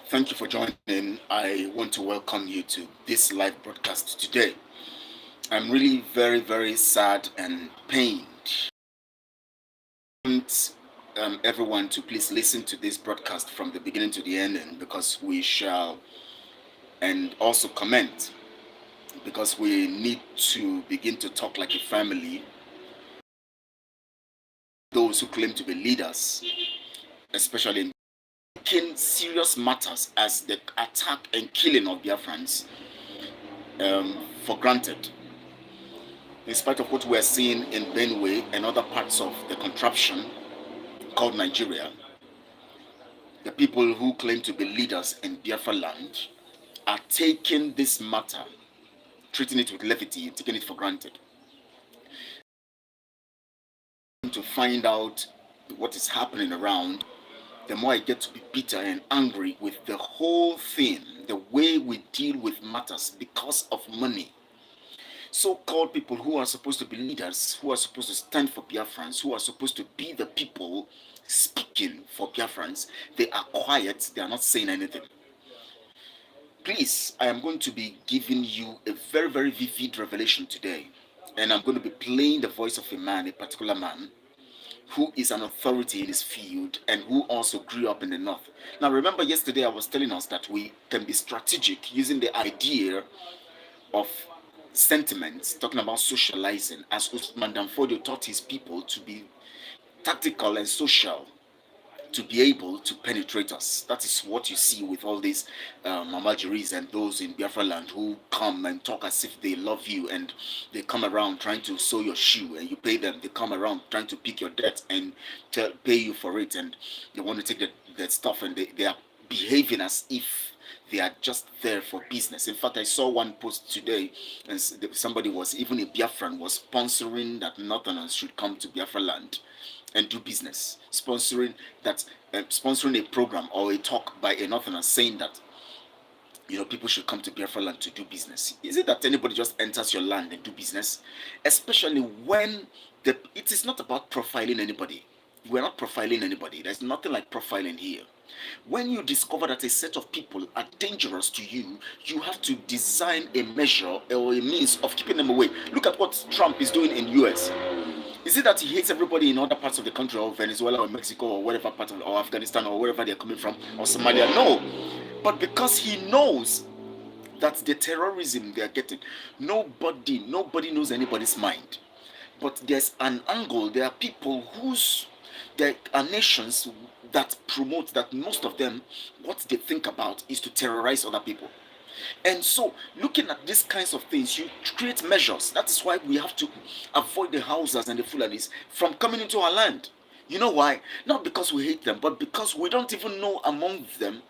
Thank you for joining. I want to welcome you to this live broadcast today. I'm really very, very sad and pained. I want everyone to please listen to this broadcast from the beginning to the ending because we shall, and also comment because we need to begin to talk like a family. Those who claim to be leaders, especially in taking serious matters as the attack and killing of Biafrans for granted. In spite of what we are seeing in Benue and other parts of the contraption called Nigeria, the people who claim to be leaders in Biafraland are taking this matter, treating it with levity, taking it for granted. To find out what is happening around, the more I get to be bitter and angry with the whole thing, the way we deal with matters because of money. So-called people who are supposed to be leaders, who are supposed to stand for Biafrans, who are supposed to be the people speaking for Biafrans, they are quiet, they are not saying anything. Please, I am going to be giving you a very, very vivid revelation today. And I'm going to be playing the voice of a man, a particular man, who is an authority in his field and who also grew up in the north. Now, remember yesterday I was telling us that we can be strategic using the idea of sentiments, talking about socializing, as Usman Danfodio taught his people to be tactical and social, to be able to penetrate us. That is what you see with all these Mamajiris and those in Biafraland who come and talk as if they love you, and they come around trying to sew your shoe and you pay them. They come around trying to pick your debt and pay you for it, and they want to take that stuff, and they are behaving as if they are just there for business. In fact, I saw one post today, and somebody was, even a Biafran, was sponsoring that Northerners should come to Biafraland and do business, sponsoring a program or a talk by a Northerner saying that people should come to Biafraland to do business. Is it that anybody just enters your land and do business? Especially when it is not about profiling anybody. We're not profiling anybody. There's nothing like profiling here. When you discover that a set of people are dangerous to you, you have to design a measure or a means of keeping them away. Look at what Trump is doing in US. Is it that he hates everybody in other parts of the country, or Venezuela, or Mexico, or whatever part of, or Afghanistan, or wherever they're coming from, or Somalia? No. But because he knows that the terrorism they are getting, nobody knows anybody's mind. But there's an angle. There are people there are nations that promote that most of them, what they think about is to terrorize other people. And so, looking at these kinds of things, you create measures. That is why we have to avoid the Hausas and the Fulanis from coming into our land. You know why? Not because we hate them, but because we don't even know among them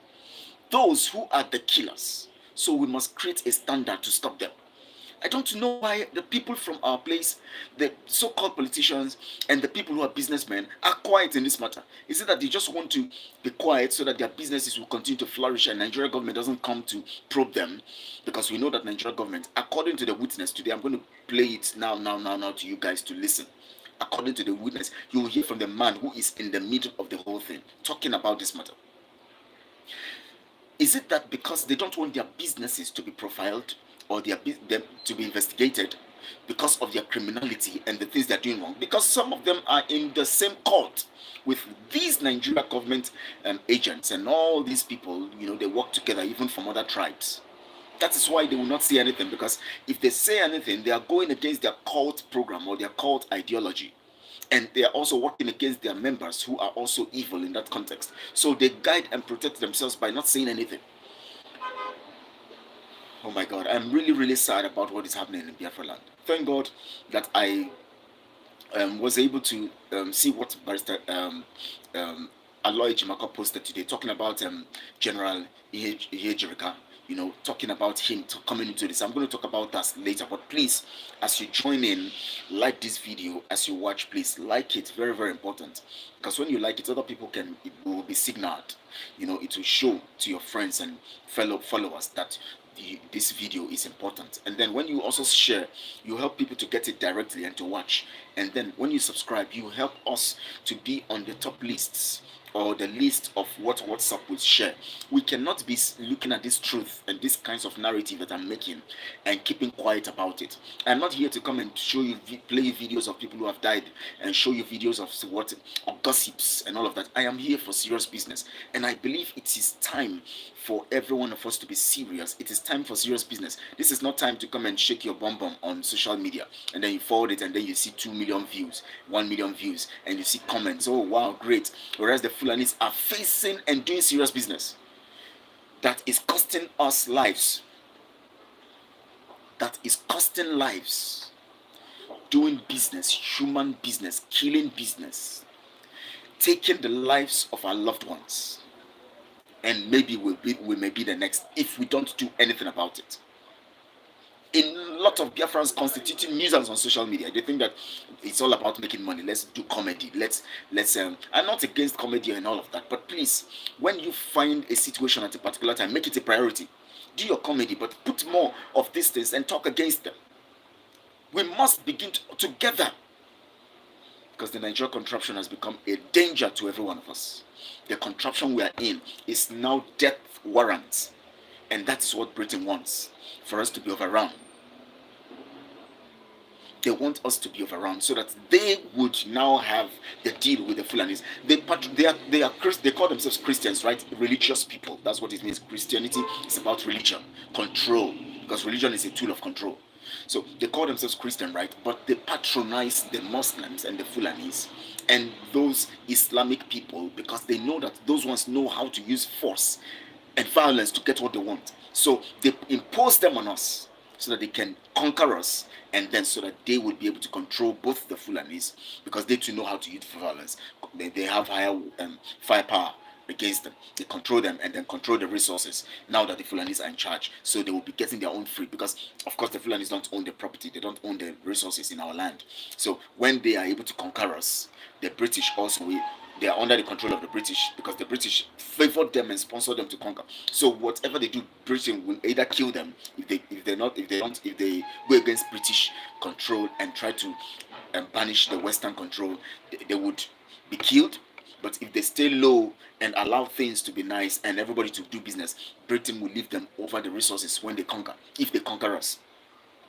those who are the killers. So we must create a standard to stop them. I don't know why the people from our place, the so-called politicians and the people who are businessmen, are quiet in this matter. Is it that they just want to be quiet so that their businesses will continue to flourish and Nigeria government doesn't come to probe them? Because we know that Nigeria government, according to the witness today, I'm going to play it now to you guys to listen. According to the witness, you will hear from the man who is in the middle of the whole thing, talking about this matter. Is it that because they don't want their businesses to be profiled or them to be investigated because of their criminality and the things they're doing wrong? Because some of them are in the same court with these Nigeria government agents and all these people, they work together even from other tribes. That is why they will not say anything, because if they say anything, they are going against their cult program or their cult ideology. And they are also working against their members who are also evil in that context. So they guide and protect themselves by not saying anything. Oh my God, I'm really, really sad about what is happening in Biafraland. Thank God that I was able to see what Barrister Aloy Jimaka posted today, talking about General Ihejirika, talking about him coming into this. I'm going to talk about that later, but please, as you join in, like this video. As you watch, please like it. Very, very important, because when you like it, other people it will be signaled. It will show to your friends and fellow followers that this video is important. And then when you also share, you help people to get it directly and to watch And then when you subscribe, you help us to be on the top lists or the list of what WhatsApp will share. We cannot be looking at this truth and this kinds of narrative that I'm making and keeping quiet about it. I'm not here to come and show you, play you videos of people who have died and show you videos of what, of gossips and all of that. I am here for serious business, and I believe it is time for every one of us to be serious. It is time for serious business. This is not time to come and shake your bum bum on social media and then you forward it and then you see 2 million views, 1 million views, and you see comments. Oh wow, great. Whereas the Fulanis are facing and doing serious business that is costing us lives. That is costing lives. Doing business, human business, killing business, taking the lives of our loved ones, and maybe we may be the next if we don't do anything about it. A lot of Biafrans constituting nuisance on social media. They think that it's all about making money. Let's do comedy. Let's I'm not against comedy and all of that, but please, when you find a situation at a particular time, make it a priority. Do your comedy, but put more of these things and talk against them. We must begin together, because the Nigerian contraption has become a danger to every one of us. The contraption we are in is now death warrants, and that is what Britain wants, for us to be overrun. They want us to be overrun so that they would now have the deal with the Fulanis. They call themselves Christians, right? Religious people. That's what it means. Christianity is about religion, control, because religion is a tool of control. So they call themselves Christian, right? But they patronize the Muslims and the Fulanis and those Islamic people because they know that those ones know how to use force and violence to get what they want. So they impose them on us so that they can conquer us, and then so that they would be able to control both the Fulanis because they too know how to use violence. They have higher firepower against them. They control them and then control the resources now that the Fulanis are in charge. So they will be getting their own free because, of course, the Fulanis don't own the property. They don't own the resources in our land. So when they are able to conquer us, the British also will. They are under the control of the British because the British favored them and sponsored them to conquer. So whatever they do, Britain will either kill them if they go against British control and try to banish the Western control, they would be killed. But if they stay low and allow things to be nice and everybody to do business, Britain will leave them over the resources when they conquer, if they conquer us.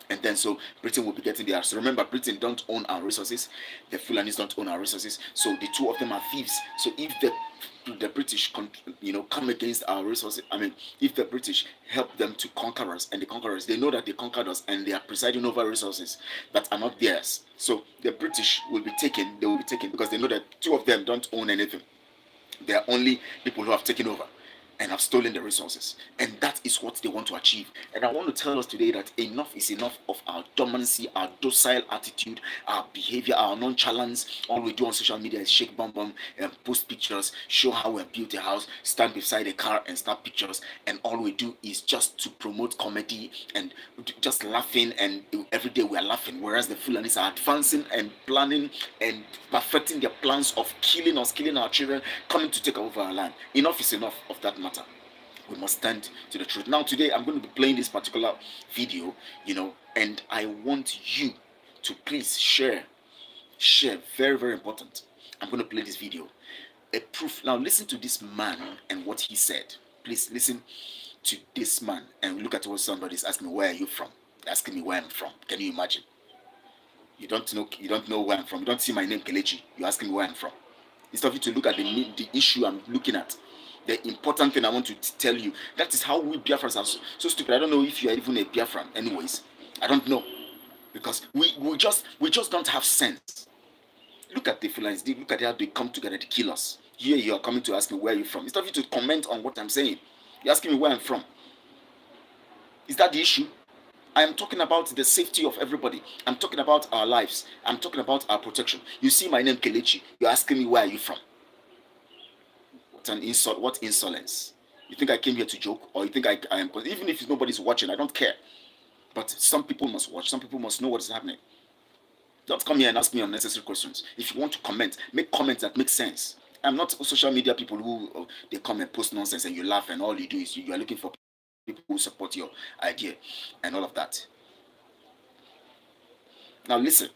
And then so Britain will be getting theirs. So remember, Britain don't own our resources. The Fulanis don't own our resources. So the two of them are thieves. So if the British come against our resources, if the British help them to conquer us, and the conquerors, they know that they conquered us and they are presiding over resources that are not theirs. So the British will be taken. They will be taken because they know that two of them don't own anything. They are only people who have taken over and have stolen the resources. And that is what they want to achieve. And I want to tell us today that enough is enough of our dormancy, our docile attitude, our behavior, our nonchalance. All we do on social media is shake bum bum and post pictures, show how we have built a house, stand beside a car and snap pictures. And all we do is just to promote comedy and just laughing. And every day we are laughing. Whereas the Fulanis are advancing and planning and perfecting their plans of killing us, killing our children, coming to take over our land. Enough is enough of that matter. We must stand to the truth. Now today I'm going to be playing this particular video, and I want you to please share. Very, very important. I'm going to play this video. A proof. Now listen to this man and what he said. Please listen to this man and look at what somebody's asking me. Where are you from? They're asking me where I'm from. Can you imagine? You don't know where I'm from. You don't see my name Kelechi. You're asking me where I'm from. Instead of you to look at the issue I'm looking at, the important thing I want to tell you, that is how we Biafrans are so stupid. I don't know if you are even a Biafran. Anyways, I don't know, because we just don't have sense. Look at the Fulanis. Look at how they come together to kill us. Here you are coming to ask me where you're from. Instead of you to comment on what I'm saying, you're asking me where I'm from. Is that the issue? I am talking about the safety of everybody. I'm talking about our lives. I'm talking about our protection. You see my name Kelechi. You're asking me where are you from? What an insult! What insolence! You think I came here to joke, or you think I am? Even if nobody's watching, I don't care. But some people must watch. Some people must know what is happening. Don't come here and ask me unnecessary questions. If you want to comment, make comments that make sense. I'm not social media people who they come and post nonsense and you laugh and all you do is you are looking for people who support your idea and all of that. Now listen.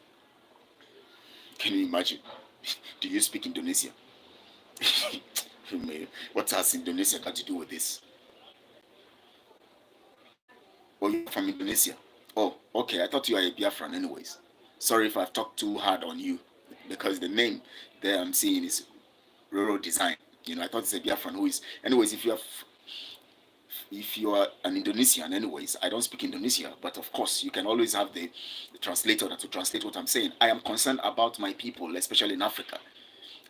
Can you imagine? Do you speak Indonesia? What has Indonesia got to do with this? Oh, you're from Indonesia? Oh, okay. I thought you are a Biafran, anyways. Sorry if I've talked too hard on you, because the name there I'm seeing is rural design. I thought it's a Biafran who is. Anyways, if you are an Indonesian, anyways, I don't speak Indonesia, but of course you can always have the translator that will translate what I'm saying. I am concerned about my people, especially in Africa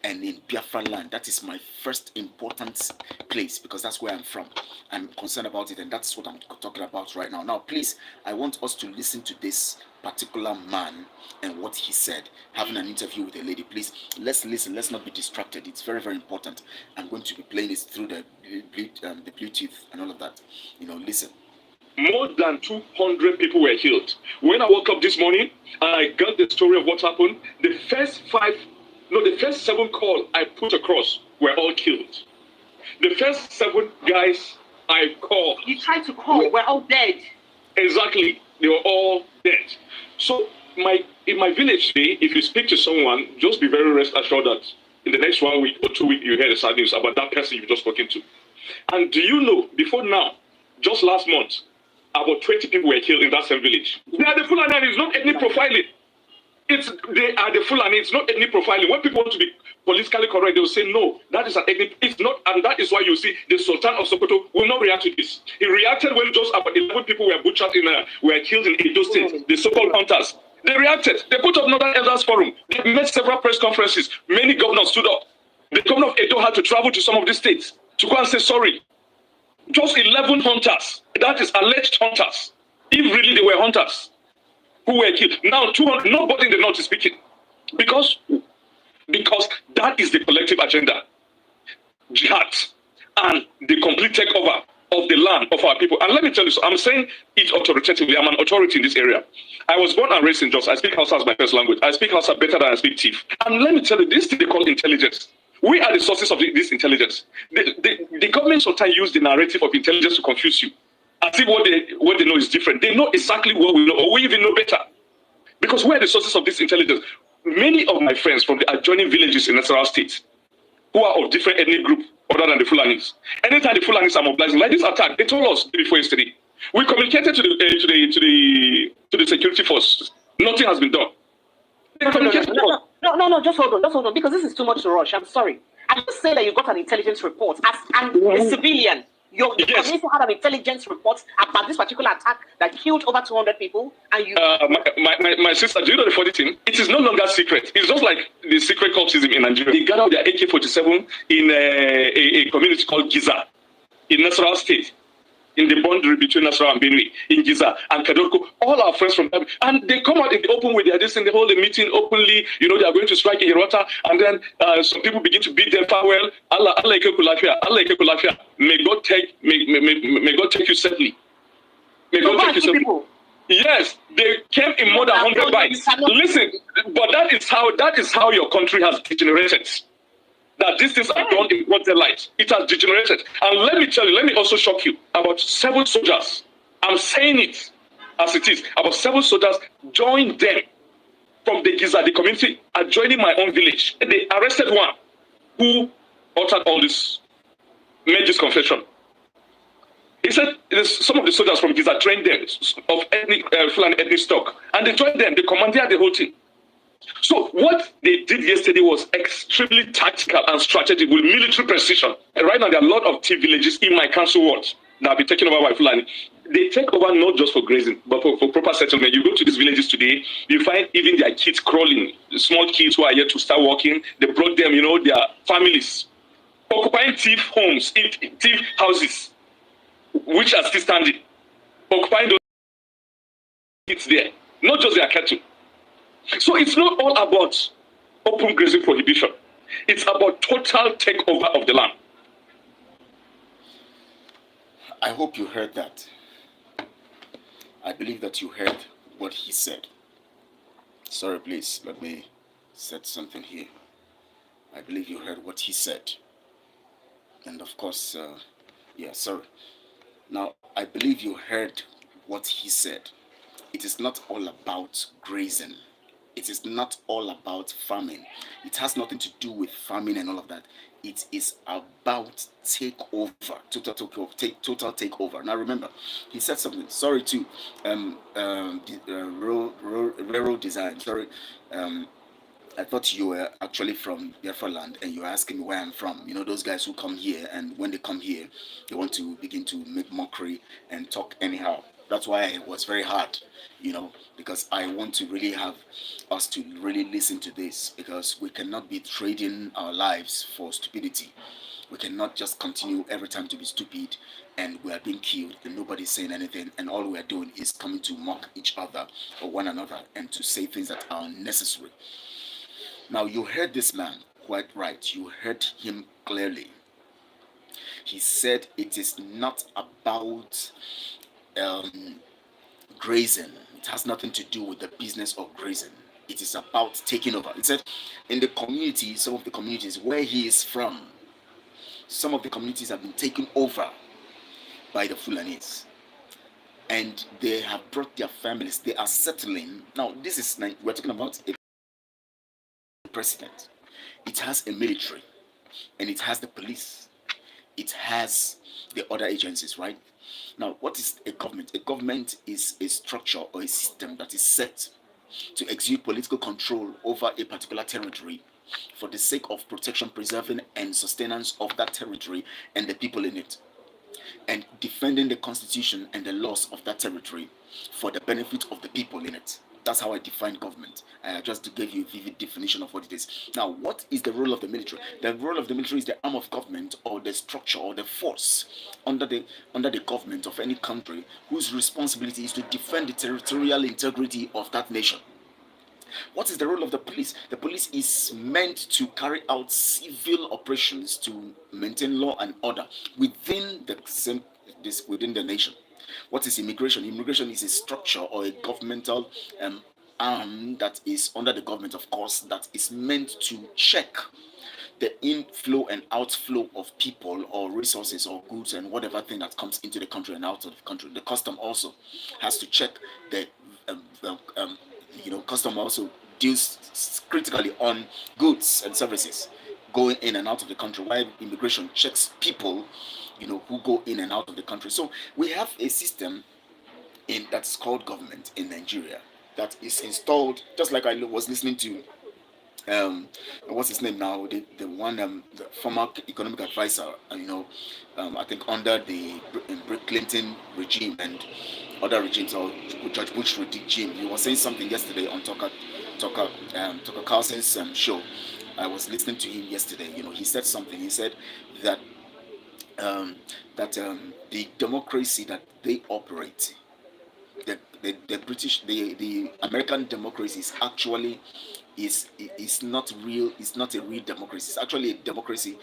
and in Biafraland. That is my first important place because that's where I'm from. I'm concerned about it, and that's what I'm talking about right now. Now, please, I want us to listen to this particular man and what he said, having an interview with a lady. Please, let's listen. Let's not be distracted. It's very, very important. I'm going to be playing this through the Bluetooth and all of that. Listen. More than 200 people were killed. When I woke up this morning and I got the story of what happened, the first 7 calls I put across were all killed. The first 7 guys I called. You tried to call, we're all dead. Exactly. They were all dead. So in my village today, if you speak to someone, just be very rest assured that in the next 1 week or 2 weeks, you hear the sad news about that person you've just spoken to. And do you know, before now, just last month, about 20 people were killed in that same village. They are the Fulani, and it's not ethnic profiling. They are the Fulani, it's not ethnic profiling. When people want to be politically correct, they will say, no, that is an ethnic, it's not, and that is why you see the Sultan of Sokoto will not react to this. He reacted when just about 11 people were butchered were killed in Edo State, the so-called hunters. They reacted. They put up Northern Elders Forum. They made several press conferences. Many governors stood up. The governor of Edo had to travel to some of these states to go and say sorry. Just 11 hunters, that is alleged hunters, if really they were hunters, who were killed. Now, 200, nobody in the north is speaking. Because that is the collective agenda. Jihad and the complete takeover of the land of our people. And let me tell you, so I'm saying it authoritatively. I'm an authority in this area. I was born and raised in Jos. I speak Hausa as my first language. I speak Hausa better than I speak Tiv. And let me tell you, this thing they call intelligence. We are the sources of this intelligence. The government sometimes use the narrative of intelligence to confuse you. As if what they know is different. They know exactly what we know, or we even know better. Because we are the sources of this intelligence. Many of my friends from the adjoining villages in Nasarawa State, who are of different ethnic group other than the Fulanis, anytime the Fulanis are mobilizing, like this attack, they told us before yesterday. We communicated to the security force. Nothing has been done. No, just hold on, because this is too much to rush. I'm sorry. I just say that you got an intelligence report as a civilian. Your community had an intelligence report about this particular attack that killed over 200 people, and you. My sister, do you know the funny thing? It is no longer secret. It's just like the secret cultism in Nigeria. They gathered their AK-47 in a community called Giza in Nasarawa State, in the boundary between Nasarawa and Benue, in Giza and Kadorko. All our friends from them, and they come out in the open with their this and they hold a meeting openly. They are going to strike in Hirota, and then some people begin to beat them farewell. Allah Kulafia. May God take you safely. May God take you safely. Yes, they came in more than 100 bikes. Listen, but that is how your country has degenerated. That these things are done in broad daylight. It has degenerated. And let me tell you, let me also shock you. About 7 soldiers, I'm saying it as it is, about 7 soldiers joined them from the Giza, the community, adjoining my own village. And they arrested one who uttered all this, made this confession. He said some of the soldiers from Giza trained them of Fulani ethnic stock. And they joined them, they commandeered the whole thing. So what they did yesterday was extremely tactical and strategic with military precision. And right now there are a lot of tea villages in my council wards that have been taken over by Fulani. They take over not just for grazing, but for proper settlement. You go to these villages today, you find even their kids crawling, small kids who are yet to start walking. They brought them, their families, occupying thief homes, thief houses, which are still standing, occupying those kids there, not just their cattle. So it's not all about open grazing prohibition. It's about total takeover of the land. I hope you heard that. I believe that you heard what he said. Sorry, please, let me set something here. I believe you heard what he said. And of course, sorry. Now, I believe you heard what he said. It is not all about grazing. It is not all about open grazing prohibition. It is about total takeover of the land. I hope you heard that. I believe you heard what he said. Sorry, please, let me set something here. I believe you heard what he said. And of course, yeah, sorry. Now, I believe you heard what he said. It is not all about grazing. It is not all about farming. It has nothing to do with farming and all of that. It is about takeover, total takeover. Now remember, he said something. Sorry to railroad design. Sorry, um, I thought you were actually from Biafraland and you were asking me where I'm from. You know, those guys who come here and when they come here, they want to begin to make mockery and talk anyhow. That's why it was very hard, because I want to really have us to really listen to this because we cannot be trading our lives for stupidity. We cannot just continue every time to be stupid and we are being killed and nobody's saying anything and all we are doing is coming to mock each other or one another and to say things that are unnecessary. Now, you heard this man quite right. You heard him clearly. He said it is not about grazing. It has nothing to do with the business of grazing. It is about taking over. He said in the community, some of the communities where he is from, some of the communities have been taken over by the Fulanis. And they have brought their families. They are settling. Now, we're talking about a president. It has a military and it has the police. It has the other agencies, right? Now, what is a government? A government is a structure or a system that is set to exert political control over a particular territory for the sake of protection, preserving, and sustenance of that territory and the people in it, and defending the constitution and the laws of that territory for the benefit of the people in it. That's how I define government. Just gave you a vivid definition of what it is. Now, what is the role of the military? The role of the military is the arm of government or the structure or the force under the government of any country whose responsibility is to defend the territorial integrity of that nation. What is the role of the police? The police is meant to carry out civil operations to maintain law and order within the nation. What is immigration? Immigration is a structure or a governmental arm that is under the government, of course, that is meant to check the inflow and outflow of people or resources or goods and whatever thing that comes into the country and out of the country. The custom also has to check the custom also deals critically on goods and services going in and out of the country, while immigration checks people, who go in and out of the country. So we have a system that's called government in Nigeria that is installed, just like I was listening to what's his name now, the one the former economic advisor, I think under the Clinton regime and other regimes or George Bush regime. He was saying something yesterday on Tucker Carlson's show. I was listening to him yesterday. He said something. He said that the democracy that they operate, the British, the American democracy is actually is not real. It's not a real democracy. It's actually a democracy.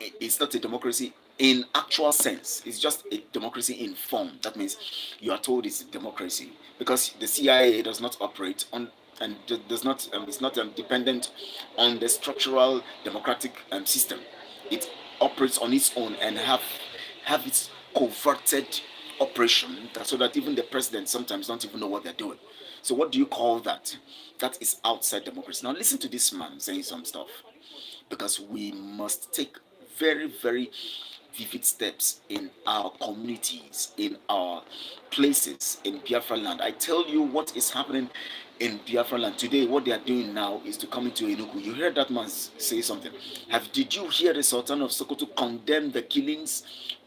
It's not a democracy in actual sense. It's just a democracy in form. That means you are told it's a democracy because the CIA does not operate on and does not is not dependent on the structural democratic system. It operates on its own and have its coverted operation so that even the president sometimes don't even know what they're doing. So what do you call that? That is outside democracy. Now listen to this man saying some stuff, because we must take very, very vivid steps in our communities, in our places in Biafraland. I tell you what is happening in Biafraland today. What they are doing now is to come into Enugu. You heard that man say something. Did you hear the Sultan of Sokoto condemn the killings?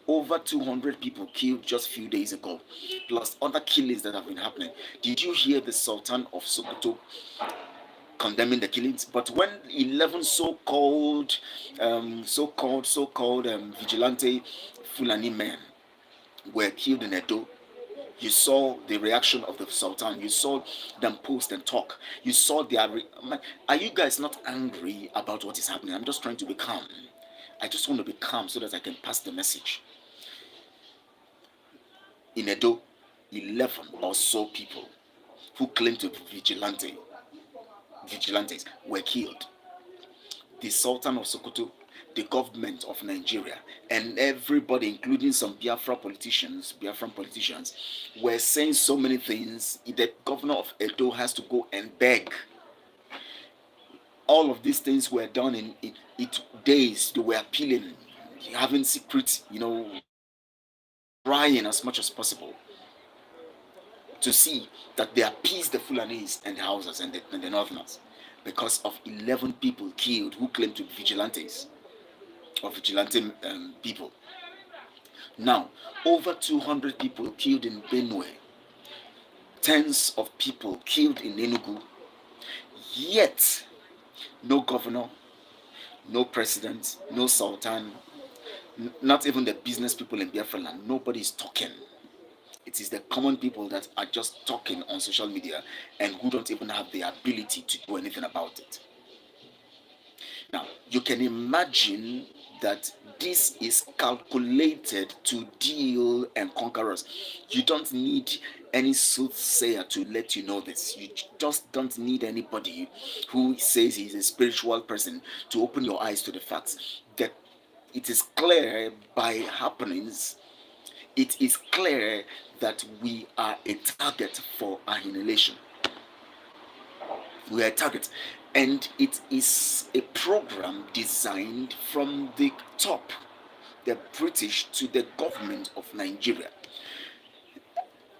Over 200 people killed just a few days ago, plus other killings that have been happening. Did you hear the Sultan of Sokoto condemning the killings? But when 11 so-called vigilante Fulani men were killed in Edo, you saw the reaction of the Sultan. You saw them post and talk. You saw are you guys not angry about what is happening? I'm just trying to be calm. I just want to be calm so that I can pass the message. In Edo, 11 or so people who claim to be vigilantes were killed. The Sultan of Sokoto, the government of Nigeria, and everybody, including some Biafran politicians, were saying so many things. The governor of Edo has to go and beg all of these things were done in days. They were appealing, having secret, trying as much as possible to see that they appease the Fulanis and the Hausas and the Northerners, because of 11 people killed who claimed to be vigilantes or vigilante people. Now, over 200 people killed in Benue, tens of people killed in Enugu, yet no governor, no president, no sultan, not even the business people in Biafraland. Nobody is talking. It is the common people that are just talking on social media and who don't even have the ability to do anything about it. Now, you can imagine that this is calculated to deal and conquer us. You don't need any soothsayer to let you know this. You just don't need anybody who says he's a spiritual person to open your eyes to the facts. That it is clear by happenings, it is clear that we are a target for annihilation. We are a target. And it is a program designed from the top, the British, to the government of Nigeria.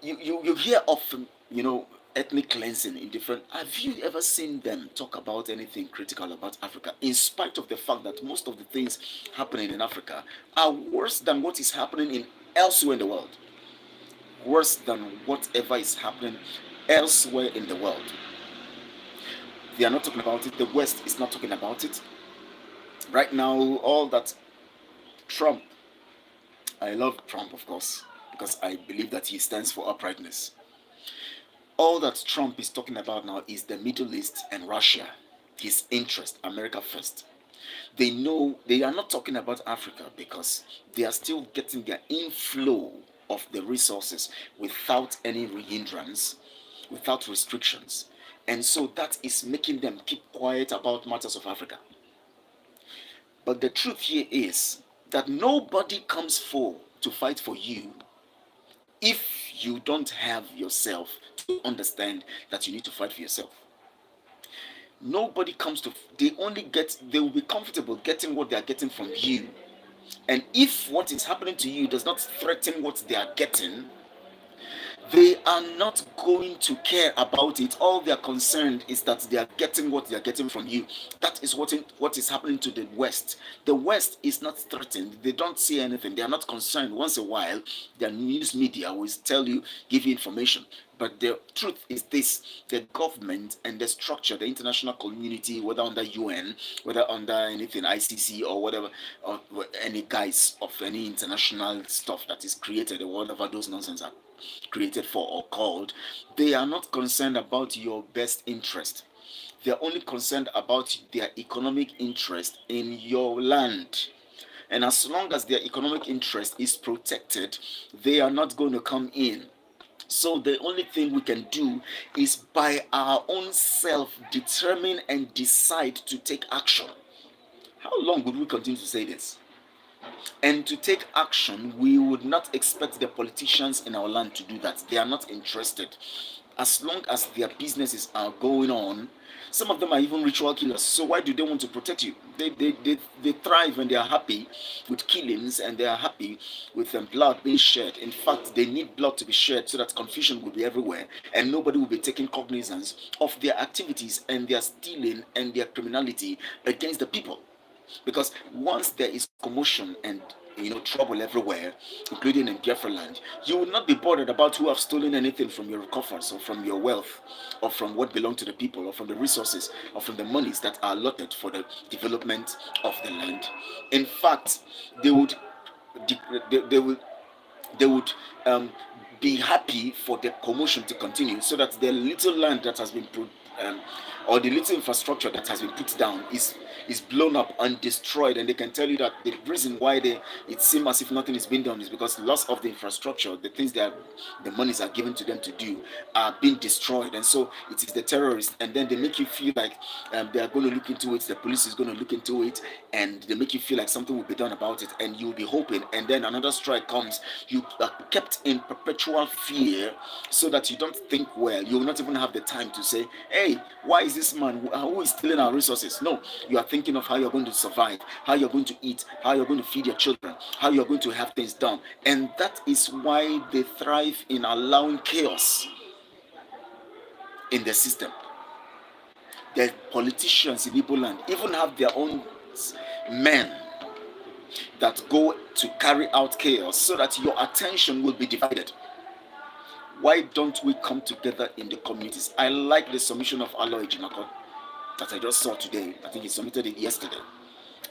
You hear of, ethnic cleansing in different. Have you ever seen them talk about anything critical about Africa? In spite of the fact that most of the things happening in Africa are worse than what is happening elsewhere in the world. Worse than whatever is happening elsewhere in the world. They are not talking about it. The West is not talking about it. Right now, all that Trump, I love Trump, of course, because I believe that he stands for uprightness. All that Trump is talking about now is the Middle East and Russia, his interest, America first. They know they are not talking about Africa because they are still getting their inflow of the resources without any hindrance, without restrictions. And so that is making them keep quiet about matters of Africa. But the truth here is that nobody comes forward to fight for you if you don't have yourself to understand that you need to fight for yourself. Nobody comes to, they will be comfortable getting what they are getting from you. And if what is happening to you does not threaten what they are getting, they are not going to care about it. All they are concerned is that they are getting what they are getting from you. That is what is happening to the West. The West is not threatened. They don't see anything. They are not concerned. Once in a while, their news media will tell you, give you information. But the truth is this: the government and the structure, the international community, whether under UN, whether under anything, ICC or whatever, or any guise of any international stuff that is created or whatever those nonsense are created for or called, they are not concerned about your best interest. They are only concerned about their economic interest in your land. And as long as their economic interest is protected, they are not going to come in. So the only thing we can do is by our own self determine and decide to take action. How long would we continue to say this? And to take action, we would not expect the politicians in our land to do that. They are not interested. As long as their businesses are going on, some of them are even ritual killers. So why do they want to protect you? They thrive and they are happy with killings, and they are happy with blood being shed. In fact, they need blood to be shed so that confusion will be everywhere and nobody will be taking cognizance of their activities and their stealing and their criminality against the people. Because once there is commotion and trouble everywhere, including in Biafraland, you will not be bothered about who have stolen anything from your coffers or from your wealth or from what belongs to the people or from the resources or from the monies that are allotted for the development of the land. In fact, they would be happy for the commotion to continue so that the little land that has been or the little infrastructure that has been put down is blown up and destroyed. And they can tell you that the reason why it seems as if nothing is being done is because loss of the infrastructure, the things that the monies are given to them to do, are being destroyed. And so it is the terrorists, and then they make you feel like they are going to look into it, the police is going to look into it, and they make you feel like something will be done about it, and you'll be hoping, and then another strike comes. You are kept in perpetual fear so that you don't think well. You will not even have the time to say, hey, hey, why is this man who is stealing our resources? No, you are thinking of how you're going to survive, how you're going to eat, how you're going to feed your children, how you're going to have things done. And that is why they thrive in allowing chaos in the system. The politicians in Igbo land even have their own men that go to carry out chaos so that your attention will be divided. Why don't we come together in the communities? I like the submission of Aloy Jimakot that I just saw today. I think he submitted it yesterday.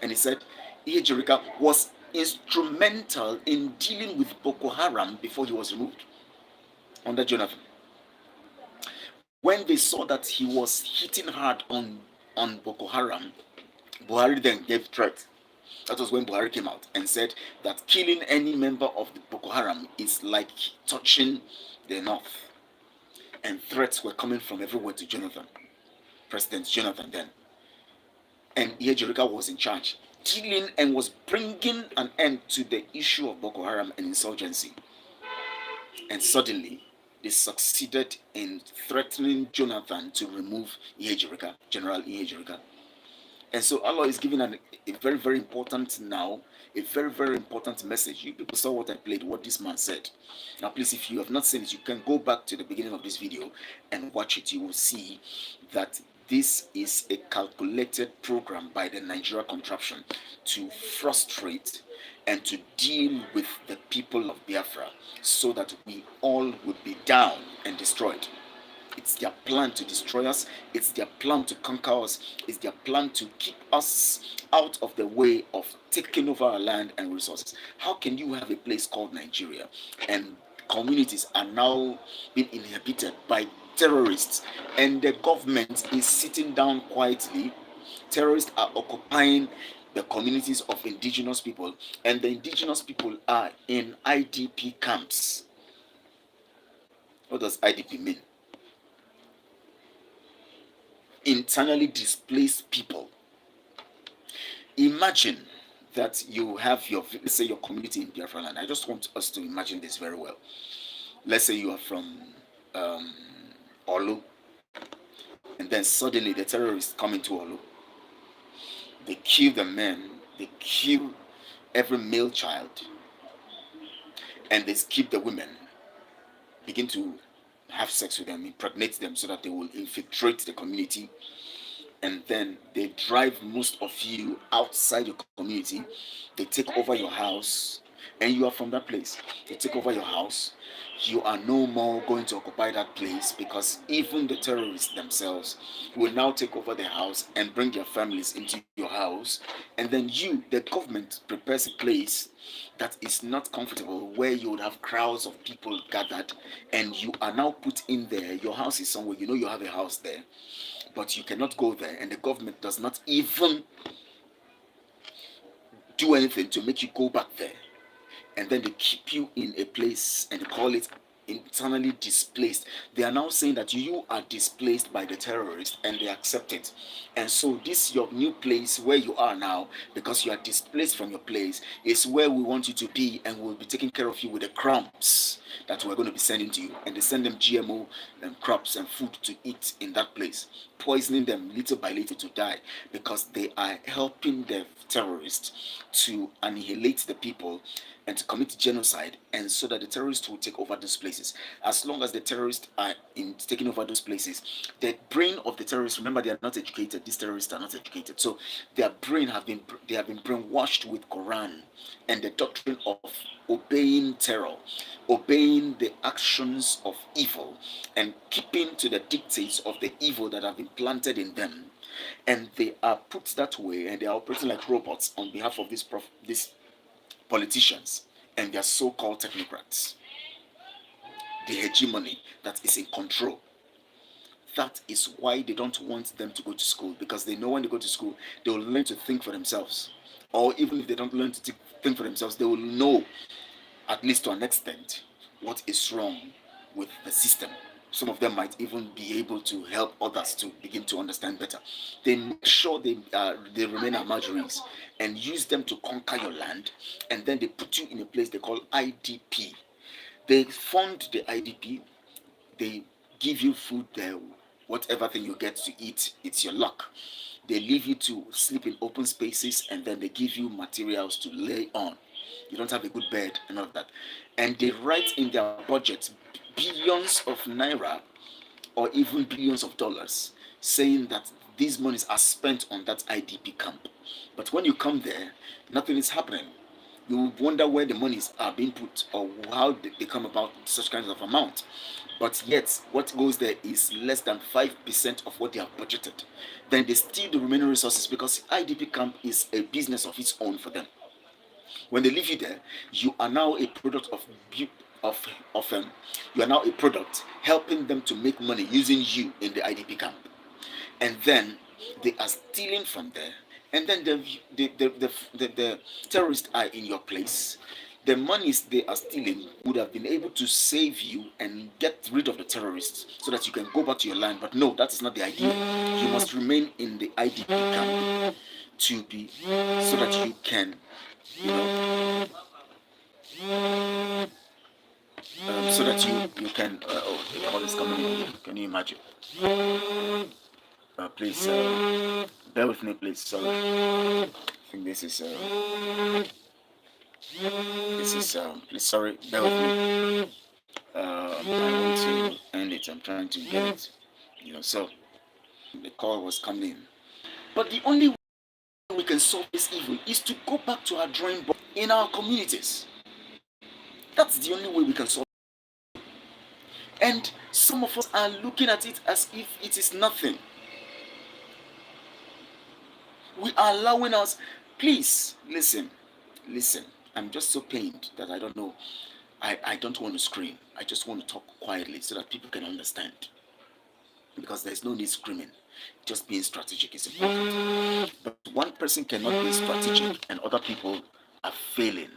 And he said Ejirika was instrumental in dealing with Boko Haram before he was removed under Jonathan. When they saw that he was hitting hard on Boko Haram, Buhari then gave threat. That was when Buhari came out and said that killing any member of the Boko Haram is like touching the north. And threats were coming from everywhere to Jonathan, President Jonathan then. And Ejirika was in charge, dealing and was bringing an end to the issue of Boko Haram and insurgency. And suddenly, they succeeded in threatening Jonathan to remove Ejirika, General Ejirika. And so Allah is giving a very, very important message. You people saw what I played, what this man said. Now, please, if you have not seen it, you can go back to the beginning of this video and watch it. You will see that this is a calculated program by the Nigeria contraption to frustrate and to deal with the people of Biafra so that we all would be down and destroyed. It's their plan to destroy us. It's their plan to conquer us. It's their plan to keep us out of the way of taking over our land and resources. How can you have a place called Nigeria and communities are now being inhabited by terrorists and the government is sitting down quietly? Terrorists are occupying the communities of indigenous people, and the indigenous people are in IDP camps. What does IDP mean? Internally displaced people. Imagine that you have let's say your community in Biafraland. I just want us to imagine this very well. Let's say you are from Olu, and then suddenly the terrorists come into Olu. They kill the men, they kill every male child, and they keep the women, begin to have sex with them, impregnate them so that they will infiltrate the community, and then they drive most of you outside your community. They take over your house, and you are from that place. They take over your house. You are no more going to occupy that place because even the terrorists themselves will now take over the house and bring their families into your house. And then you, the government, prepares a place that is not comfortable where you would have crowds of people gathered, and you are now put in there. Your house is somewhere, you know you have a house there, but you cannot go there, and the government does not even do anything to make you go back there. And then they keep you in a place and they call it internally displaced. They are now saying that you are displaced by the terrorists, and they accept it. And so this your new place where you are now, because you are displaced from your place, is where we want you to be, and we'll be taking care of you with the crumbs that we're going to be sending to you. And they send them GMO and crops and food to eat in that place, poisoning them little by little to die, because they are helping the terrorists to annihilate the people and to commit genocide, and so that the terrorists will take over those places. As long as the terrorists are in taking over those places, the brain of the terrorists, remember, they are not educated. These terrorists are not educated, so their brain have been brainwashed with Quran and the doctrine of obeying terror, obeying the actions of evil, and keeping to the dictates of the evil that have been planted in them. And they are put that way, and they are operating like robots on behalf of these politicians and their so-called technocrats, the hegemony that is in control. That is why they don't want them to go to school, because they know when they go to school, they will learn to think for themselves. Or even if they don't learn to think for themselves, they will know, at least to an extent, what is wrong with the system. Some of them might even be able to help others to begin to understand better. They make sure they remain Amajuris and use them to conquer your land, and then they put you in a place they call IDP. They fund the IDP, they give you food there, whatever thing you get to eat, it's your luck. They leave you to sleep in open spaces, and then they give you materials to lay on. You don't have a good bed and all of that. And they write in their budget billions of naira or even billions of dollars, saying that these monies are spent on that IDP camp. But when you come there, nothing is happening. You wonder where the monies are being put or how they come about such kinds of amount. But yet, what goes there is less than 5% of what they have budgeted. Then they steal the remaining resources because IDP camp is a business of its own for them. When they leave you there, you are now a product you are now a product helping them to make money using you in the IDP camp. And then they are stealing from there. And then the terrorists are in your place. The monies they are stealing would have been able to save you and get rid of the terrorists so that you can go back to your land. But no, that is not the idea. You must remain in the IDP camp to be so that you can, you know, so that you can. Oh, the call is coming in. Can you imagine? Please bear with me, please. Sorry, I think this is please sorry, bear with me. I want to end it. I'm trying to get it. So the call was coming in. But the only way we can solve this evil is to go back to our drawing board in our communities. That's the only way we can solve it. And some of us are looking at it as if it is nothing. We are allowing us, please listen. I'm just so pained that I don't know. I don't want to scream. I just want to talk quietly so that people can understand. Because there's no need screaming. Just being strategic is important. But one person cannot be strategic and other people are failing.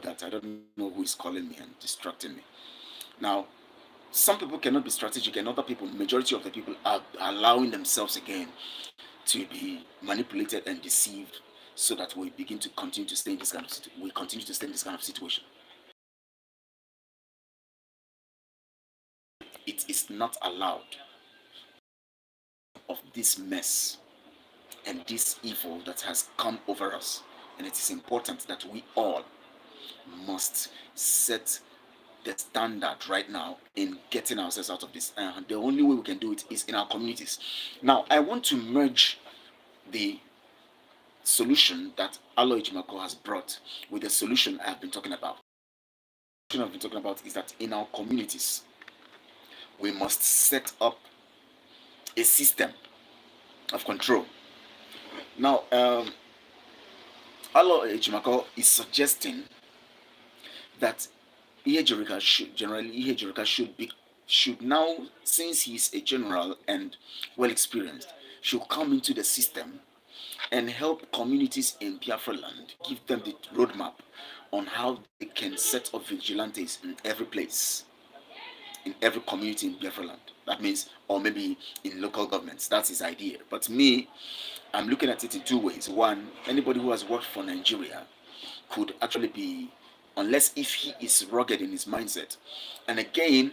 That I don't know who is calling me and distracting me. Now, some people cannot be strategic and other people, majority of the people are allowing themselves again to be manipulated and deceived so that we begin to continue to stay in this kind of situation. We continue to stay in this kind of situation. It is not allowed of this mess and this evil that has come over us. And it is important that we all must set the standard right now in getting ourselves out of this. And the only way we can do it is in our communities. Now, I want to merge the solution that Aloy Jimako has brought with the solution I have been talking about. The solution I've been talking about is that in our communities, we must set up a system of control. Now, Aloy Jimako is suggesting that Ihe should now, since he's a general and well experienced, should come into the system and help communities in Biafraland, give them the roadmap on how they can set up vigilantes in every place, in every community in Biafraland. That means, or maybe in local governments. That's his idea. But me, I'm looking at it in two ways. One, anybody who has worked for Nigeria could actually be, unless if he is rugged in his mindset. And again,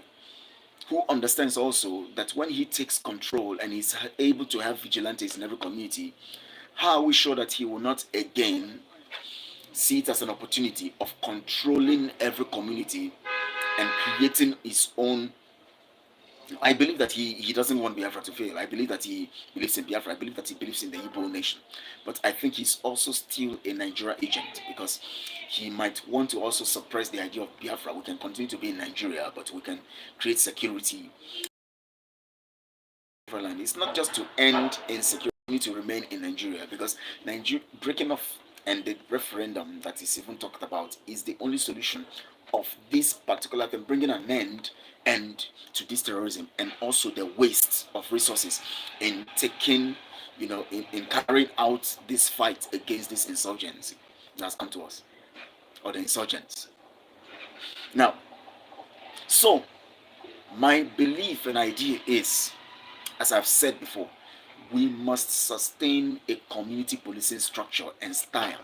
who understands also that when he takes control and is able to have vigilantes in every community, how are we sure that he will not again see it as an opportunity of controlling every community and creating his own? I believe that he doesn't want Biafra to fail. I believe that he believes in Biafra. I believe that he believes in the Igbo nation. But I think he's also still a Nigeria agent because he might want to also suppress the idea of Biafra. We can continue to be in Nigeria, but we can create security. It's not just to end insecurity, we need to remain in Nigeria because Nigeria breaking off and the referendum that is even talked about is the only solution of this particular thing, bringing an end to this terrorism and also the waste of resources in taking, in carrying out this fight against this insurgency that's come to us, or the insurgents. Now, so my belief and idea is, as I've said before, we must sustain a community policing structure and style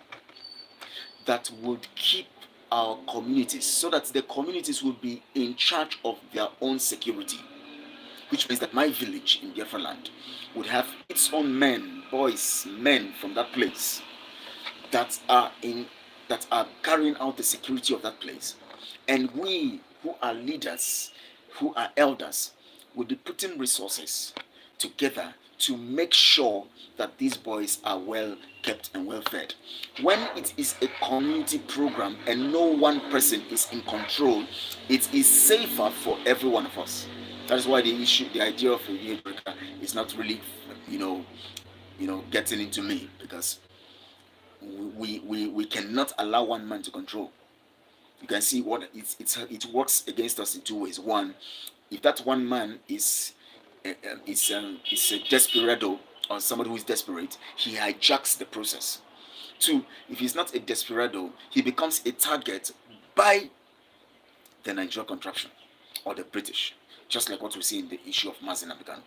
that would keep our communities so that the communities will be in charge of their own security. which means that my village in Biafraland would have its own men, boys, men from that place that are carrying out the security of that place. And we who are leaders, who are elders, will be putting resources together to make sure that these boys are well kept and well fed. When it is a community program and no one person is in control, it is safer for every one of us. That is why the idea of a unit breaker is not really, getting into me, because we cannot allow one man to control. You can see what it works against us in two ways. One, if that one man is a desperado, or somebody who is desperate, he hijacks the process. Two, if he's not a desperado, he becomes a target by the Nigerian contraption or the British. Just like what we see in the issue of Mazi Nnamdi Kanu.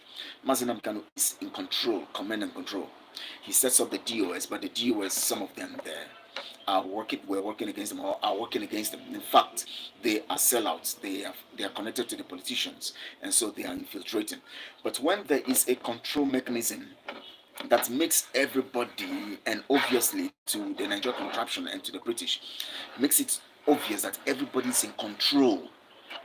Mazi Nnamdi Kanu is in control, command and control. He sets up the DOS, but the DOS, some of them there, were working against them, or are working against them. In fact, they are sellouts. They are connected to the politicians, and so they are infiltrating. But when there is a control mechanism that makes everybody, and obviously to the Nigerian contraption and to the British, makes it obvious that everybody is in control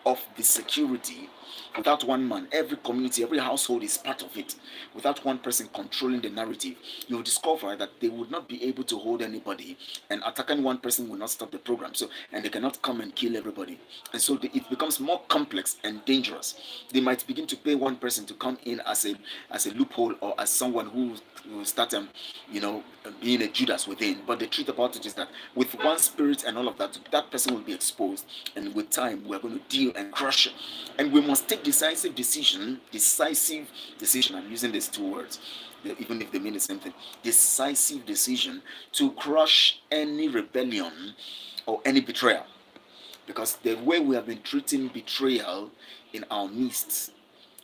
of the security. Without one man, every community, every household is part of it. Without one person controlling the narrative, you'll discover that they would not be able to hold anybody, and attacking one person will not stop the program. So, and they cannot come and kill everybody, and so it becomes more complex and dangerous. They might begin to pay one person to come in as a loophole, or as someone who will start being a Judas within. But the truth about it is that with one spirit and all of that, that person will be exposed, and with time we're going to deal and crush it. And we must take decisive decision. I'm using these two words, even if they mean the same thing. Decisive decision to crush any rebellion or any betrayal, because the way we have been treating betrayal in our midst,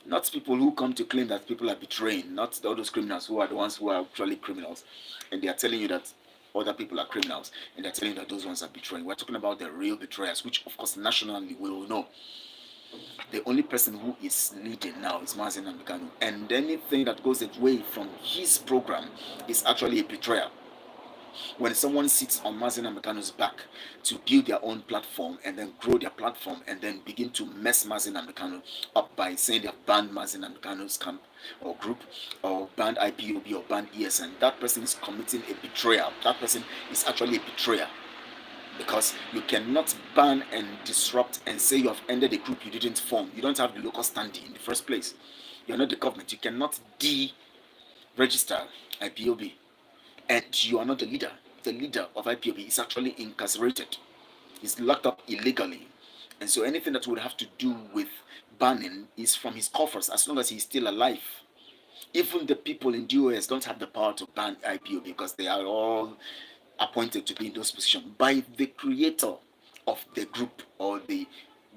not people who come to claim that people are betraying, not all those criminals who are the ones who are actually criminals, and they are telling you that other people are criminals, and they're telling you that those ones are betraying. We're talking about the real betrayers, which of course nationally we will know. The only person who is leading now is Mazi Nnamdi Kanu, and anything that goes away from his program is actually a betrayal. When someone sits on Mazi Nnamdi Kanu's back to build their own platform and then grow their platform and then begin to mess Mazi Nnamdi Kanu up by saying they have banned Mazi Nnamdi Kanu's camp or group, or banned IPOB or banned ESN, that person is committing a betrayal. That person is actually a betrayer. Because you cannot ban and disrupt and say you have ended a group you didn't form. You don't have the local standing in the first place. You're not the government. You cannot de-register IPOB. And you are not the leader. The leader of IPOB is actually incarcerated. He's locked up illegally. And so anything that would have to do with banning is from his coffers, as long as he's still alive. Even the people in DOS don't have the power to ban IPOB, because they are all appointed to be in those positions by the creator of the group, or the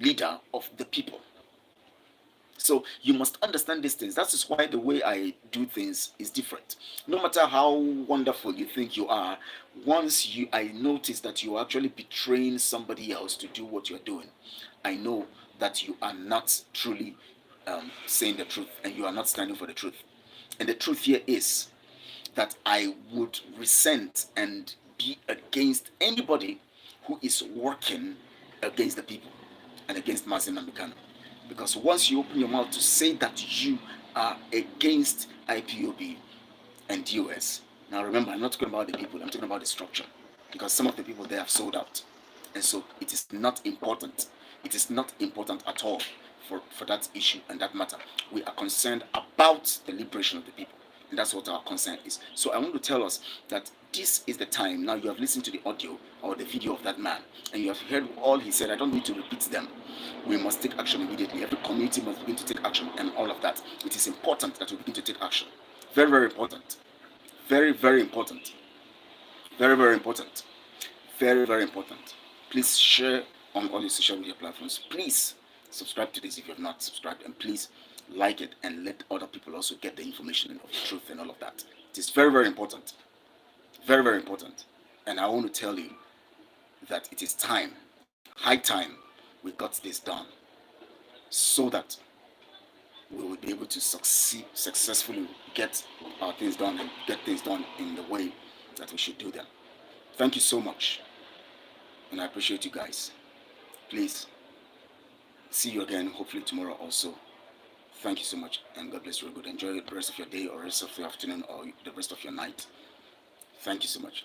leader of the people. So you must understand these things. That is why the way I do things is different. No matter how wonderful you think you are, once I notice that you are actually betraying somebody else to do what you're doing, I know that you are not truly saying the truth, and you are not standing for the truth. And the truth here is that I would resent and be against anybody who is working against the people and against Mazi Nnamdi Kanu. Because once you open your mouth to say that you are against IPOB and DOS, now remember, I'm not talking about the people, I'm talking about the structure. Because some of the people there have sold out. And so it is not important. It is not important at all for that issue and that matter. We are concerned about the liberation of the people. And that's what our concern is. So I want to tell us that this is the time. Now you have listened to the audio or the video of that man, and you have heard all he said. I don't need to repeat them. We must take action immediately. Every community must begin to take action, and all of that. It is important that we begin to take action. Very, very important. Very, very important. Very, very important. Very, very important. Please share on all your social media platforms. Please subscribe to this if you have not subscribed, and please like it and let other people also get the information of the truth and all of that. It is very, very important. Very, very important. And I want to tell you that it is time, high time, we got this done, so that we will be able to successfully get our things done and get things done in the way that we should do them. Thank you so much, and I appreciate you guys. Please, see you again, hopefully tomorrow also. Thank you so much, and God bless you. Good. Enjoy the rest of your day, or rest of your afternoon, or the rest of your night. Thank you so much.